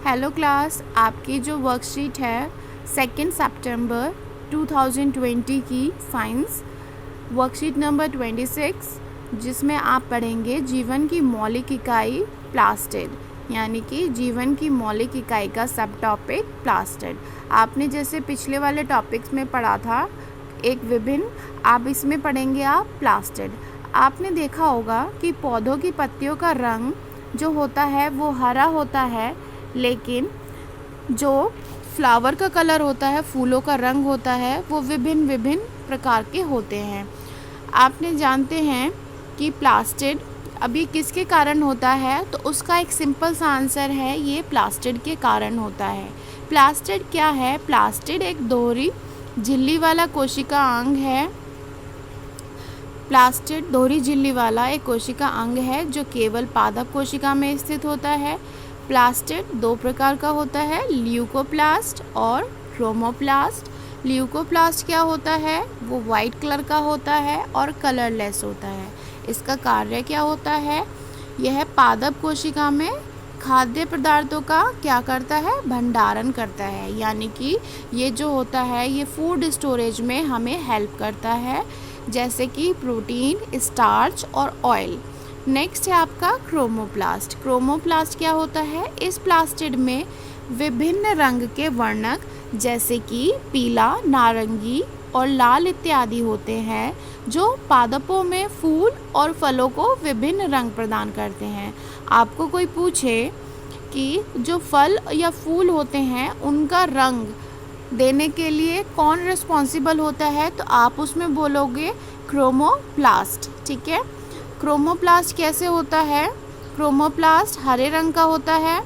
Hello class, आपकी जो worksheet है 2 सितंबर 2020 की साइंस वर्कशीट नंबर 26, जिसमें आप पढ़ेंगे जीवन की मौलिक इकाई प्लास्टिड, यानी कि जीवन की मौलिक इकाई का सब टॉपिक प्लास्टिड। आपने जैसे पिछले वाले टॉपिक्स में पढ़ा था एक विभिन्न, आप इसमें पढ़ेंगे आप प्लास्टिड। आपने देखा होगा कि पौधों की पत्तियों का रंग जो होता है वो हरा होता है, लेकिन जो फ्लावर का कलर होता है, फूलों का रंग होता है, वो विभिन्न विभिन्न प्रकार के होते हैं। आपने जानते हैं कि प्लास्टिड अभी किसके कारण होता है, तो उसका एक सिंपल सा आंसर है, ये प्लास्टिड के कारण होता है। प्लास्टिड क्या है? प्लास्टिड एक दोहरी झिल्ली वाला कोशिका अंग है। प्लास्टिड दोहरी झिल्ली वाला एक कोशिका अंग है जो केवल पादप कोशिका में स्थित होता है। प्लास्टिड दो प्रकार का होता है, ल्यूकोप्लास्ट और क्रोमोप्लास्ट। ल्यूकोप्लास्ट क्या होता है? वो वाइट कलर का होता है और कलरलेस होता है। इसका कार्य क्या होता है? यह पादप कोशिका में खाद्य पदार्थों का क्या करता है? भंडारण करता है, यानी कि ये जो होता है ये फूड स्टोरेज में हमें हेल्प करता है, जैसे कि प्रोटीन, स्टार्च और ऑयल। नेक्स्ट है आपका क्रोमोप्लास्ट। क्रोमोप्लास्ट क्या होता है? इस प्लास्टिड में विभिन्न रंग के वर्णक जैसे कि पीला, नारंगी और लाल इत्यादि होते हैं, जो पादपों में फूल और फलों को विभिन्न रंग प्रदान करते हैं। आपको कोई पूछे कि जो फल या फूल होते हैं उनका रंग देने के लिए कौन रिस्पॉन्सिबल होता है, तो आप उसमें बोलोगे क्रोमोप्लास्ट। ठीक है, क्रोमोप्लास्ट कैसे होता है? क्रोमोप्लास्ट हरे रंग का होता है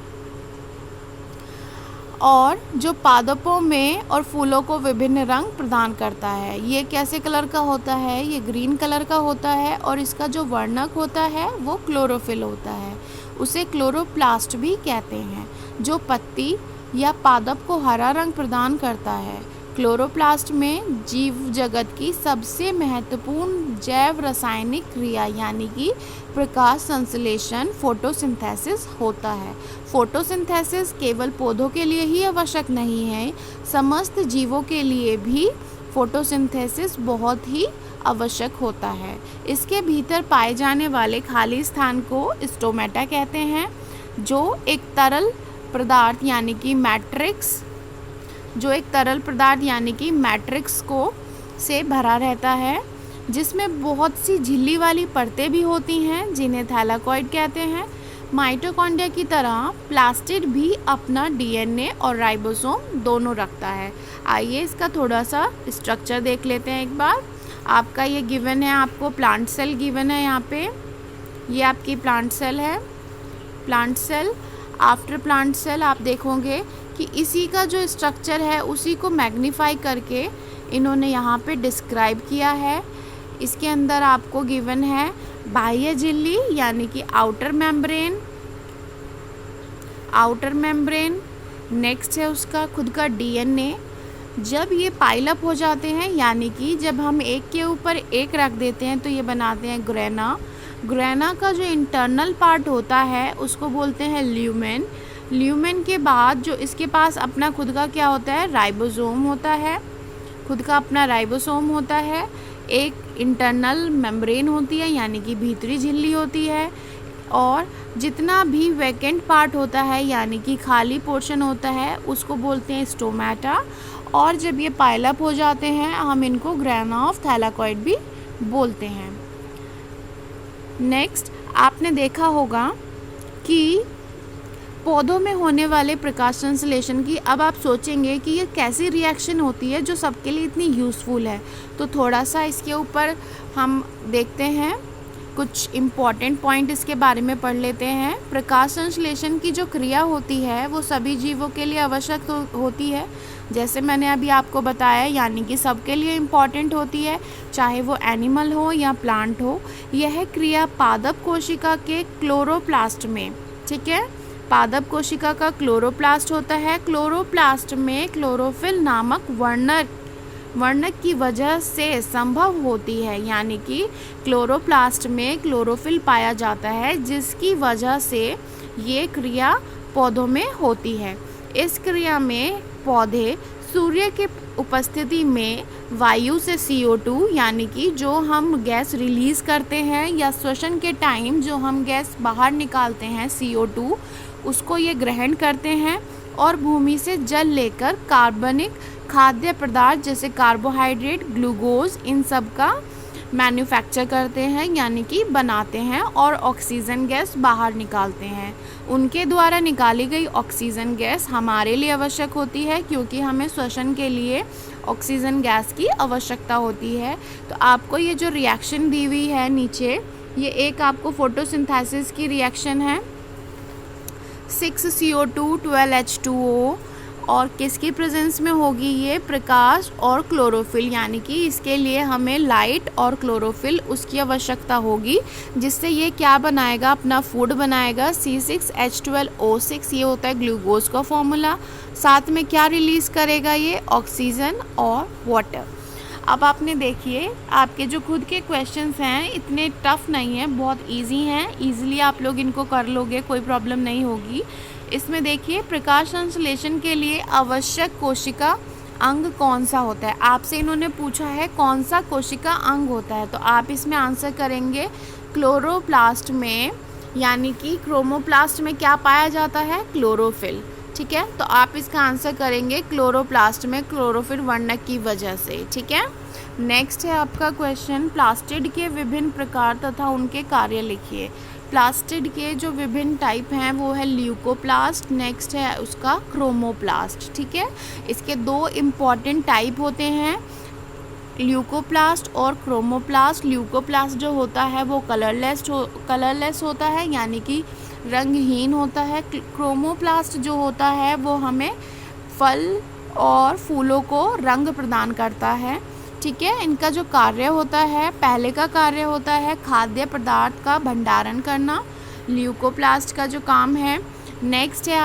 और जो पादपों में और फूलों को विभिन्न रंग प्रदान करता है। ये कैसे कलर का होता है? ये ग्रीन कलर का होता है और इसका जो वर्णक होता है वो क्लोरोफिल होता है। उसे क्लोरोप्लास्ट भी कहते हैं, जो पत्ती या पादप को हरा रंग प्रदान करता है। क्लोरोप्लास्ट में जीव जगत की सबसे महत्वपूर्ण जैव रासायनिक क्रिया यानी कि प्रकाश संश्लेषण फोटोसिंथेसिस होता है। फोटोसिंथेसिस केवल पौधों के लिए ही आवश्यक नहीं है, समस्त जीवों के लिए भी फोटोसिंथेसिस बहुत ही आवश्यक होता है। इसके भीतर पाए जाने वाले खाली स्थान को स्टोमेटा कहते हैं, जो एक तरल पदार्थ यानी कि मैट्रिक्स को से भरा रहता है, जिसमें बहुत सी झिल्ली वाली परतें भी होती हैं, जिन्हें थैलाकॉइड कहते हैं। माइटोकॉन्ड्रिया की तरह प्लास्टिड भी अपना डीएनए और राइबोसोम दोनों रखता है। आइए इसका थोड़ा सा स्ट्रक्चर देख लेते हैं एक बार। आपका ये गिवन है, आपको प्लांट सेल गिवन है यहाँ पे, ये आपकी प्लांट सेल है। Plant cell, after plant cell आप देखोगे कि इसी का जो स्ट्रक्चर है उसी को मैग्नीफाई करके इन्होंने यहाँ पे डिस्क्राइब किया है। इसके अंदर आपको गिवन है बाह्य झिल्ली यानी कि आउटर मेम्ब्रेन। नेक्स्ट है उसका खुद का डीएनए। जब ये पाइलअप हो जाते हैं, यानी कि जब हम एक के ऊपर एक रख देते हैं तो ये बनाते हैं ग्रेना का जो इंटरनल पार्ट होता है उसको बोलते हैं ल्यूमेन के बाद जो इसके पास अपना खुद का क्या होता है? राइबोसोम होता है। खुद का अपना राइबोसोम होता है। एक इंटरनल मेम्ब्रेन होती है यानी कि भीतरी झिल्ली होती है, और जितना भी वैकेंट पार्ट होता है यानी कि खाली पोर्शन होता है उसको बोलते हैं स्टोमेटा। और जब ये पाइलअप हो जाते हैं हम इनको ग्रेना ऑफ थैलाकॉइड भी बोलते हैं। नेक्स्ट आपने देखा होगा कि पौधों में होने वाले प्रकाश संश्लेषण की, अब आप सोचेंगे कि ये कैसी रिएक्शन होती है जो सबके लिए इतनी यूज़फुल है, तो थोड़ा सा इसके ऊपर हम देखते हैं, कुछ इम्पॉर्टेंट पॉइंट इसके बारे में पढ़ लेते हैं। प्रकाश संश्लेषण की जो क्रिया होती है वो सभी जीवों के लिए आवश्यक होती है, जैसे मैंने अभी आपको बताया, यानी कि सबके लिए इम्पॉर्टेंट होती है, चाहे वो एनिमल हो या प्लांट हो। यह क्रिया पादप कोशिका के क्लोरोप्लास्ट में, ठीक है, पादप कोशिका का क्लोरोप्लास्ट होता है। क्लोरोप्लास्ट में क्लोरोफिल नामक वर्णक की वजह से संभव होती है, यानी कि क्लोरोप्लास्ट में क्लोरोफिल पाया जाता है, जिसकी वजह से ये क्रिया पौधों में होती है। इस क्रिया में पौधे सूर्य के उपस्थिति में वायु से CO2 यानी कि जो हम गैस रिलीज़ करते हैं या श्वसन के टाइम जो हम गैस बाहर निकालते हैं CO2, उसको ये ग्रहण करते हैं और भूमि से जल लेकर कार्बनिक खाद्य पदार्थ जैसे कार्बोहाइड्रेट, ग्लूकोज, इन सब का मैन्युफैक्चर करते हैं यानी कि बनाते हैं और ऑक्सीजन गैस बाहर निकालते हैं। उनके द्वारा निकाली गई ऑक्सीजन गैस हमारे लिए आवश्यक होती है क्योंकि हमें श्वसन के लिए ऑक्सीजन गैस की आवश्यकता होती है। तो आपको ये जो रिएक्शन दी हुई है नीचे, ये एक आपको फोटोसिंथेसिस की रिएक्शन है, 6CO2 12H2O, और किसकी प्रेजेंस में होगी ये? प्रकाश और क्लोरोफिल, यानी कि इसके लिए हमें लाइट और क्लोरोफिल उसकी आवश्यकता होगी, जिससे ये क्या बनाएगा? अपना फूड बनाएगा। C6H12O6 ये होता है ग्लूकोज का फॉर्मूला। साथ में क्या रिलीज़ करेगा ये? ऑक्सीजन और वाटर। अब आपने देखिए, आपके जो खुद के क्वेश्चंस हैं इतने टफ नहीं हैं, बहुत इजी हैं, ईजिली आप लोग इनको कर लोगे, कोई प्रॉब्लम नहीं होगी। इसमें देखिए, प्रकाश संश्लेषण के लिए आवश्यक कोशिका अंग कौन सा होता है? आपसे इन्होंने पूछा है कौन सा कोशिका अंग होता है, तो आप इसमें आंसर करेंगे क्लोरोप्लास्ट में, यानी कि क्रोमोप्लास्ट में क्या पाया जाता है? क्लोरोफिल। ठीक है, तो आप इसका आंसर करेंगे क्लोरोप्लास्ट में, क्लोरोफिल वर्णक की वजह से। ठीक है, नेक्स्ट है आपका क्वेश्चन, प्लास्टिड के विभिन्न प्रकार तथा उनके कार्य लिखिए। प्लास्टिड के जो विभिन्न टाइप हैं वो है ल्यूकोप्लास्ट, नेक्स्ट है उसका क्रोमोप्लास्ट। ठीक है, इसके दो इम्पॉर्टेंट टाइप होते हैं, ल्यूकोप्लास्ट और क्रोमोप्लास्ट। ल्यूकोप्लास्ट जो होता है वो कलरलेस होता है, यानी कि रंगहीन होता है। क्रोमोप्लास्ट जो होता है वो हमें फल और फूलों को रंग प्रदान करता है। ठीक है, इनका जो कार्य होता है, पहले का कार्य होता है खाद्य पदार्थ का भंडारण करना, ल्यूकोप्लास्ट का जो काम है। नेक्स्ट है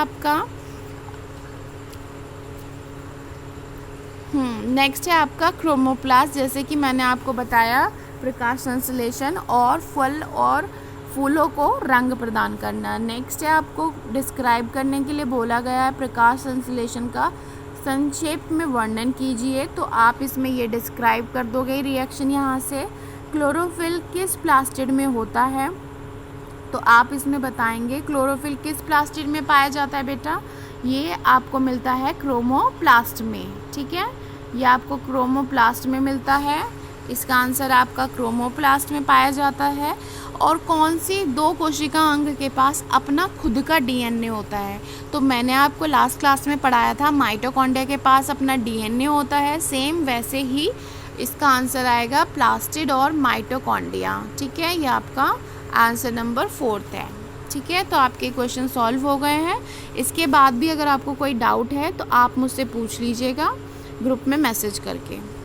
आपका क्रोमोप्लास्ट, जैसे कि मैंने आपको बताया, प्रकाश संश्लेषण और फल और फूलों को रंग प्रदान करना। नेक्स्ट है आपको डिस्क्राइब करने के लिए बोला गया है प्रकाश संश्लेषण का संक्षेप में वर्णन कीजिए, तो आप इसमें ये डिस्क्राइब कर दोगे रिएक्शन। यहाँ से क्लोरोफिल किस प्लास्टिड में होता है, तो आप इसमें बताएंगे क्लोरोफिल किस प्लास्टिड में पाया जाता है बेटा? ये आपको मिलता है क्रोमोप्लास्ट में। ठीक है, ये आपको क्रोमोप्लास्ट में मिलता है, इसका आंसर आपका क्रोमोप्लास्ट में पाया जाता है। और कौन सी दो कोशिका अंग के पास अपना खुद का DNA होता है? तो मैंने आपको लास्ट क्लास में पढ़ाया था, माइटोकॉन्ड्रिया के पास अपना DNA होता है, सेम वैसे ही इसका आंसर आएगा प्लास्टिड और माइटोकॉन्ड्रिया। ठीक है, ये आपका आंसर नंबर 4 है। ठीक है, तो आपके क्वेश्चन सॉल्व हो गए हैं। इसके बाद भी अगर आपको कोई डाउट है तो आप मुझसे पूछ लीजिएगा ग्रुप में मैसेज करके।